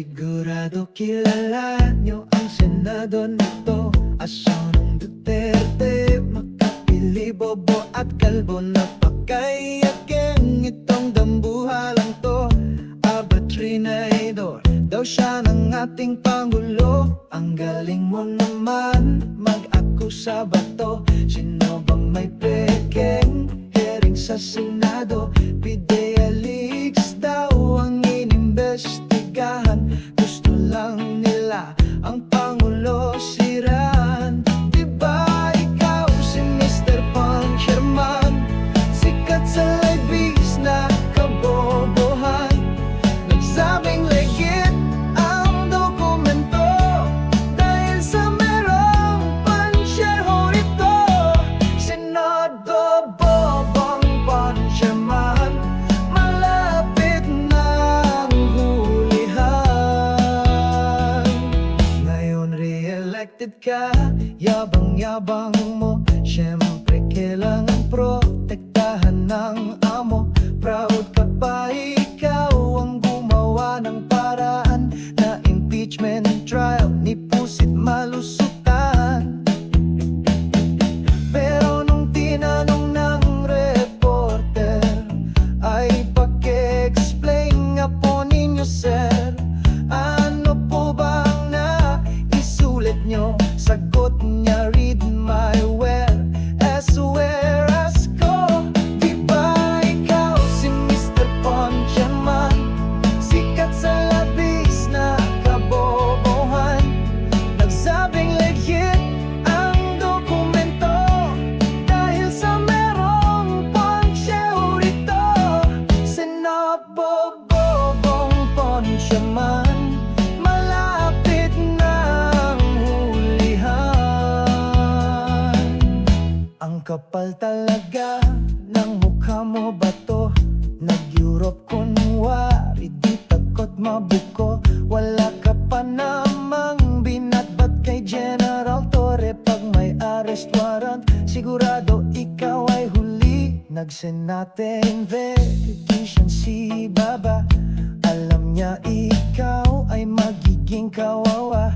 Sigurado kilala nyo ang senado nito. Asonong Duterte, Makapili, Bobo at Kalbo. Napakayaking itong dambuhalang to. Trinidor daw siya ng ating Pangulo. Ang galing mo naman mag-akusa ba to? Sino bang may peking hearing sa Senado? Pidea Leaks daw ang inimbestigahan. Gusto lang nila ang Pangulo siraan. Diba ikaw si Mr. Pancherman, sikat sa libis na kabobohan. Sabing legit ang dokumento dahil sa merong pansherho rito. Senado Bobong Pancherman, malapit ng hulihan. Ngayon re-elected ka, yabang-yabang mo. Siyempre kailangan protektahan ng amo. Proud ka pa ikaw ang ng paraan na impeachment trial ni Pusit malusutan. Pero nung tinanong ng reporter, ay paki-explain nga po ninyo sir, ano po bang naisulit nyo? Sagot niya, read my whereas ko. Di ba ikaw si Mr. Pancherman, sikat sa labis na kabobohan. Nagsabing legit ang dokumento dahil sa merong pansherho rito. Senado Bobong Pancherman, malapit ng hulihan. Ang kapal talaga ng mukha mo ba to? Nag-Europe kunwari, di takot mabuko. Wala ka pa namang binatbat kay General Torre. Pag may arrest warrant, sigurado ikaw ay huli. Nagsenate investigation si Baba, alam niya ikaw ay magiging kawawa.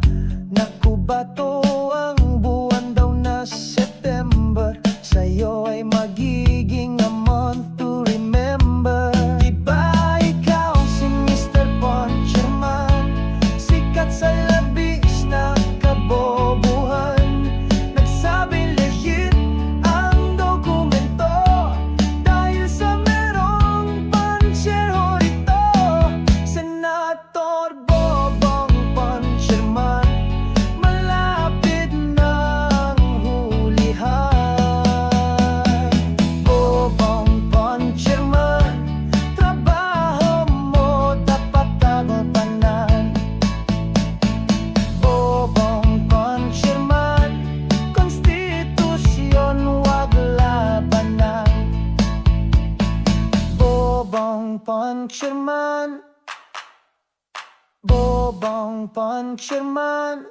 Naku ba to ang buwan daw na September, sa'yo ay magiging a month to remember. Diba ikaw si Mr. Pancherman, sikat sa labis na kabobohan. Nagsabing legit ang dokumento dahil sa merong pansherho rito. Senator Bobong Pancherman, malapit ng hulihan. Bobong Pancherman, trabaho mo dapat tagapanan. Bobong Pancherman, konstitusyon wag labanan. Bobong Pancherman, Bobong Pancherman,